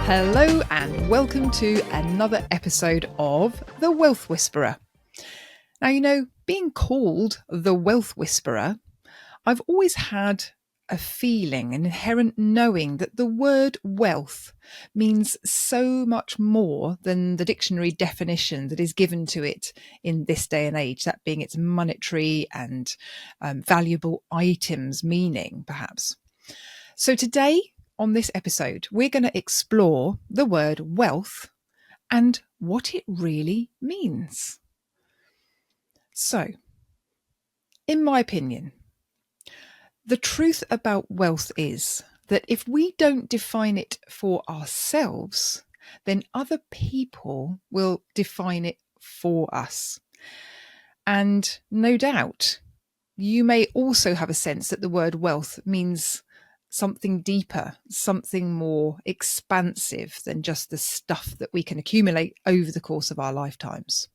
Hello and welcome to another episode of The Wealth Whisperer. Now, being called The Wealth Whisperer, I've always had a feeling, an inherent knowing that the word wealth means so much more than the dictionary definition that is given to it in this day and age, that being its monetary and valuable items meaning, perhaps. So today, on this episode, we're going to explore the word wealth and what it really means. So, in my opinion, the truth about wealth is that if we don't define it for ourselves, then other people will define it for us. And no doubt, you may also have a sense that the word wealth means something deeper, something more expansive than just the stuff that we can accumulate over the course of our lifetimes.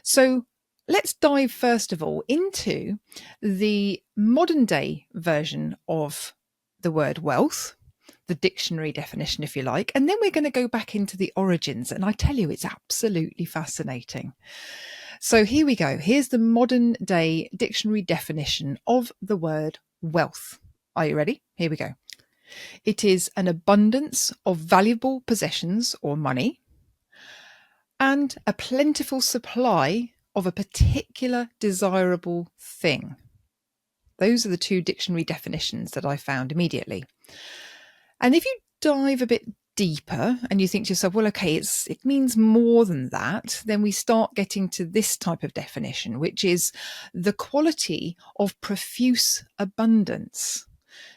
So let's dive first of all into the modern day version of the word wealth, the dictionary definition, if you like, and then we're going to go back into the origins. And I tell you, it's absolutely fascinating. So here we go. Here's the modern day dictionary definition of the word wealth. Are you ready? Here we go. It is an abundance of valuable possessions or money and a plentiful supply of a particular desirable thing. Those are the two dictionary definitions that I found immediately. And if you dive a bit deeper and you think to yourself, well, okay, it means more than that, then we start getting to this type of definition, which is the quality of profuse abundance.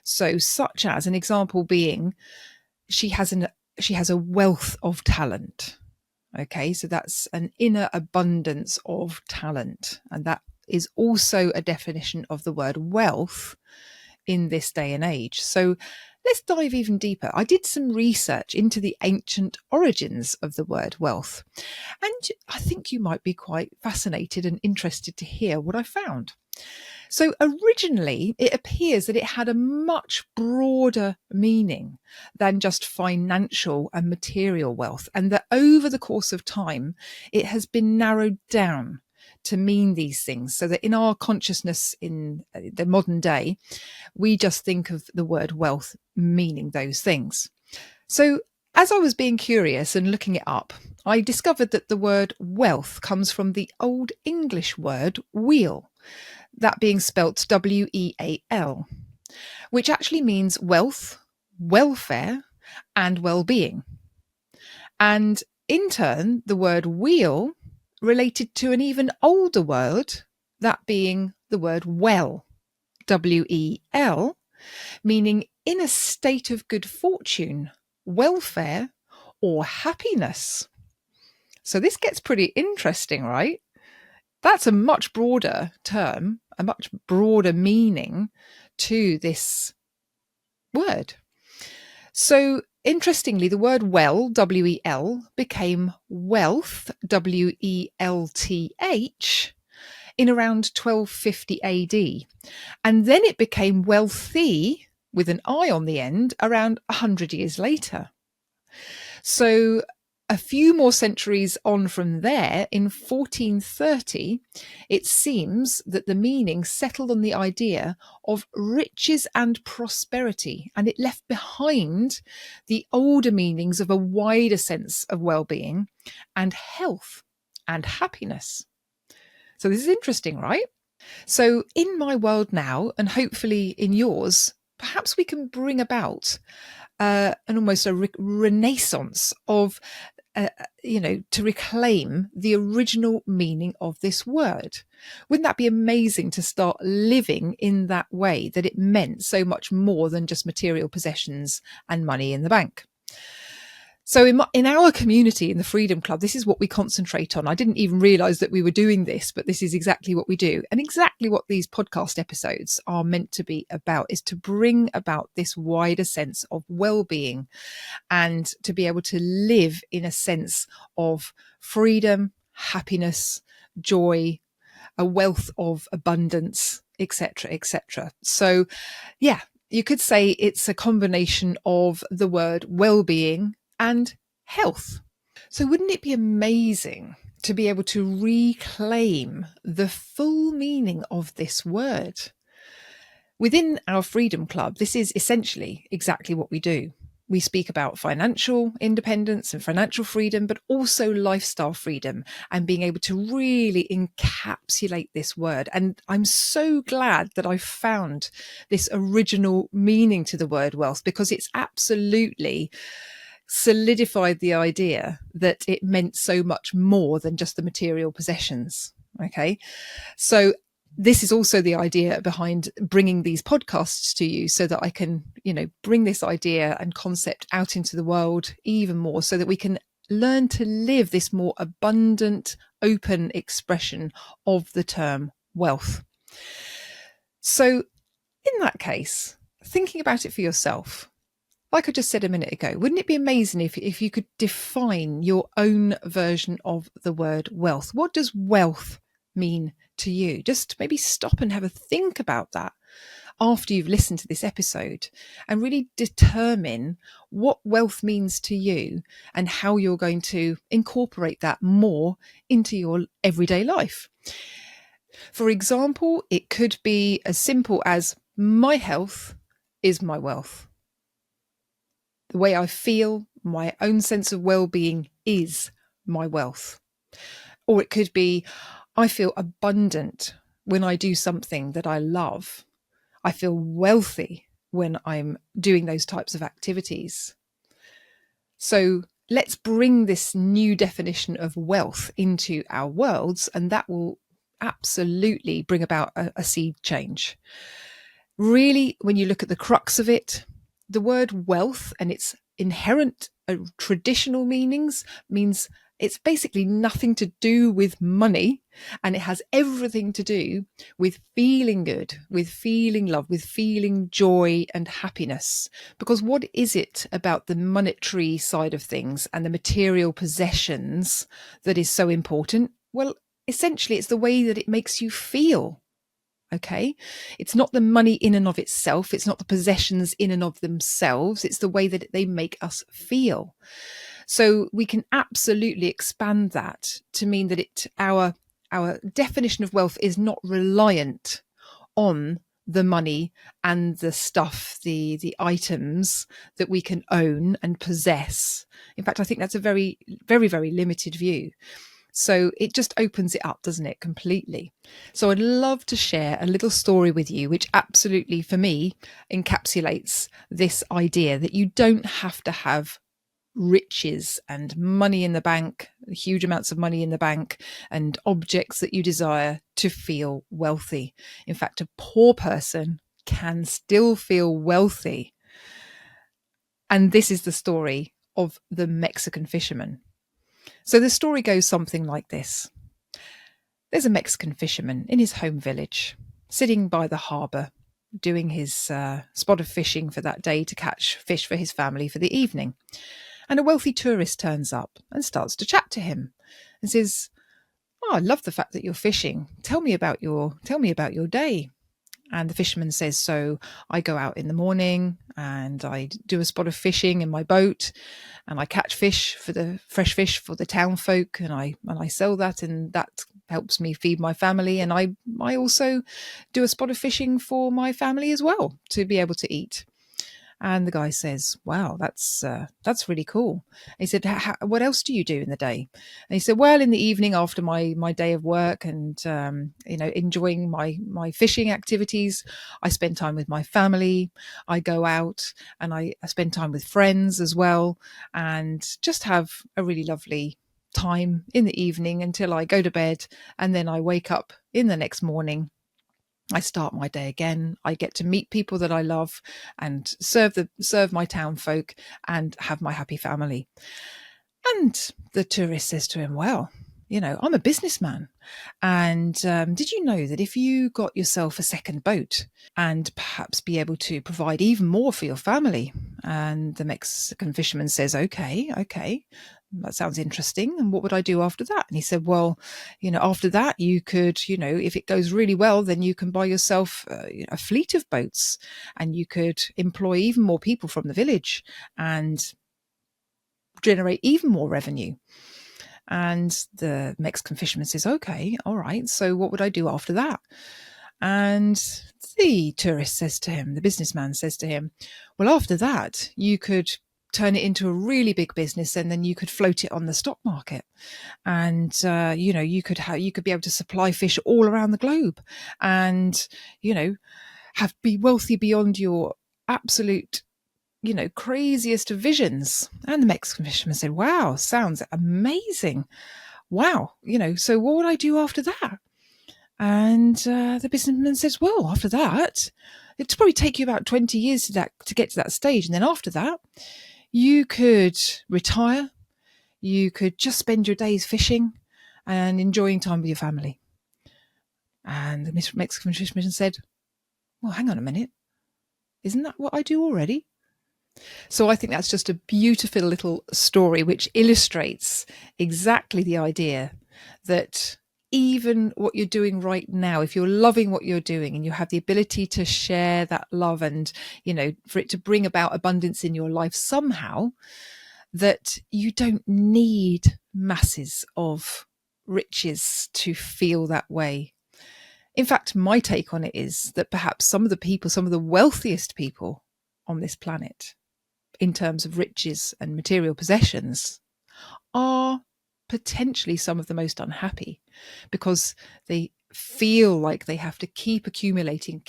So such as an example being, she has a wealth of talent. Okay, so that's an inner abundance of talent. And that is also a definition of the word wealth in this day and age. So let's dive even deeper. I did some research into the ancient origins of the word wealth, and I think you might be quite fascinated and interested to hear what I found. So originally, it appears that it had a much broader meaning than just financial and material wealth, and that over the course of time, it has been narrowed down to mean these things, so that in our consciousness in the modern day, we just think of the word wealth meaning those things. So as I was being curious and looking it up, I discovered that the word wealth comes from the Old English word weal, that being spelt W-E-A-L, which actually means wealth, welfare, and well-being. And in turn, the word weal related to an even older word, that being the word well, W-E-L, meaning in a state of good fortune, welfare, or happiness. So this gets pretty interesting, right? That's a much broader term, a much broader meaning to this word. So interestingly, the word well, W-E-L, became wealth, W-E-L-T-H, in around 1250 AD. And then it became wealthy, with an I on the end, around 100 years later. So a few more centuries on from there, in 1430, it seems that the meaning settled on the idea of riches and prosperity, and it left behind the older meanings of a wider sense of well-being and health and happiness. So this is interesting, right? So in my world now, and hopefully in yours, perhaps we can bring about an almost a renaissance of to reclaim the original meaning of this word. Wouldn't that be amazing to start living in that way, that it meant so much more than just material possessions and money in the bank? So in our community, in the Freedom Club, this is what we concentrate on. I didn't even realize that we were doing this, but this is exactly what we do. And exactly what these podcast episodes are meant to be about is to bring about this wider sense of well-being and to be able to live in a sense of freedom, happiness, joy, a wealth of abundance, etc., etc. So, yeah, you could say it's a combination of the word well-being and health. So wouldn't it be amazing to be able to reclaim the full meaning of this word? Within our Freedom Club, this is essentially exactly what we do. We speak about financial independence and financial freedom, but also lifestyle freedom and being able to really encapsulate this word. And I'm so glad that I found this original meaning to the word wealth, because it's absolutely solidified the idea that it meant so much more than just the material possessions. Okay. So this is also the idea behind bringing these podcasts to you, so that I can, bring this idea and concept out into the world even more, so that we can learn to live this more abundant, open expression of the term wealth. So in that case, thinking about it for yourself, like I just said a minute ago, wouldn't it be amazing if you could define your own version of the word wealth? What does wealth mean to you? Just maybe stop and have a think about that after you've listened to this episode, and really determine what wealth means to you and how you're going to incorporate that more into your everyday life. For example, it could be as simple as my health is my wealth. The way I feel, my own sense of well-being is my wealth. Or it could be, I feel abundant when I do something that I love. I feel wealthy when I'm doing those types of activities. So let's bring this new definition of wealth into our worlds, and that will absolutely bring about a sea change. Really, when you look at the crux of it, the word wealth and its inherent traditional meanings means it's basically nothing to do with money, and it has everything to do with feeling good, with feeling love, with feeling joy and happiness. Because what is it about the monetary side of things and the material possessions that is so important? Well, essentially, it's the way that it makes you feel. Okay. It's not the money in and of itself. It's not the possessions in and of themselves. It's the way that they make us feel. So we can absolutely expand that to mean that our definition of wealth is not reliant on the money and the stuff, the items that we can own and possess. In fact, I think that's a very, very, very limited view. So it just opens it up, doesn't it, completely. So I'd love to share a little story with you, which absolutely, for me, encapsulates this idea that you don't have to have riches and money in the bank, huge amounts of money in the bank, and objects that you desire to feel wealthy. In fact, a poor person can still feel wealthy. And this is the story of the Mexican fisherman. So the story goes something like this. There's a Mexican fisherman in his home village, sitting by the harbour, doing his spot of fishing for that day to catch fish for his family for the evening. And a wealthy tourist turns up and starts to chat to him and says, "Oh, I love the fact that you're fishing. Tell me about your day." And the fisherman says, "So I go out in the morning and I do a spot of fishing in my boat, and I catch fish for the fresh fish for the town folk, and I sell that, and that helps me feed my family. And I also do a spot of fishing for my family as well, to be able to eat." And the guy says, "Wow, that's really cool." He said, "What else do you do in the day?" And he said, "Well, in the evening after my day of work and, enjoying my fishing activities, I spend time with my family. I go out and I spend time with friends as well, and just have a really lovely time in the evening until I go to bed. And then I wake up in the next morning. I start my day again. I get to meet people that I love and serve my town folk and have my happy family." And the tourist says to him, "Well, I'm a businessman. And did you know that if you got yourself a second boat and perhaps be able to provide even more for your family?" And the Mexican fisherman says, Okay, that sounds interesting. And what would I do after that? And he said, "Well, after that, you could, if it goes really well, then you can buy yourself a fleet of boats, and you could employ even more people from the village, and generate even more revenue. And the Mexican fisherman says, okay, all right, so what would I do after that? And the tourist says to him, the businessman says to him, well, after that, you could turn it into a really big business, and then you could float it on the stock market. And, you could be able to supply fish all around the globe and, be wealthy beyond your absolute craziest of visions. And the Mexican fisherman said, wow, sounds amazing. Wow. So what would I do after that? And the businessman says, well, after that, it'd probably take you about 20 years to get to that stage. And then after that, you could retire. You could just spend your days fishing and enjoying time with your family. And the Mexican fisherman said, well, hang on a minute. Isn't that what I do already? So I think that's just a beautiful little story which illustrates exactly the idea that even what you're doing right now, if you're loving what you're doing and you have the ability to share that love and, for it to bring about abundance in your life somehow, that you don't need masses of riches to feel that way. In fact, my take on it is that perhaps some of the wealthiest people on this planet, in terms of riches and material possessions, are potentially some of the most unhappy, because they feel like they have to keep accumulating,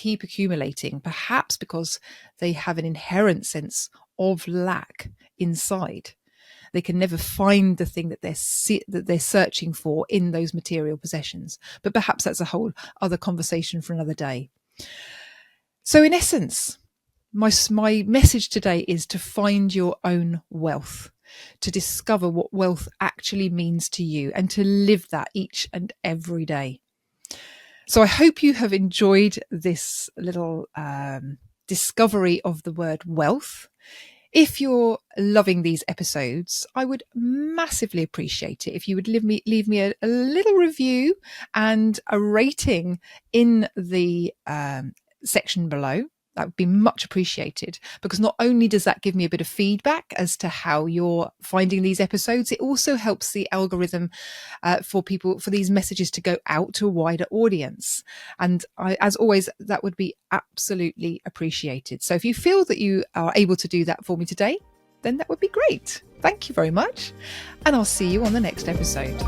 perhaps because they have an inherent sense of lack inside. They can never find the thing that they're searching for in those material possessions. But perhaps that's a whole other conversation for another day. So in essence, my message today is to find your own wealth, to discover what wealth actually means to you, and to live that each and every day. So I hope you have enjoyed this little discovery of the word wealth. If you're loving these episodes, I would massively appreciate it if you would leave me a little review and a rating in the section below. That would be much appreciated, because not only does that give me a bit of feedback as to how you're finding these episodes, it also helps the algorithm for these messages to go out to a wider audience. And as always, that would be absolutely appreciated. So if you feel that you are able to do that for me today, then that would be great. Thank you very much. And I'll see you on the next episode.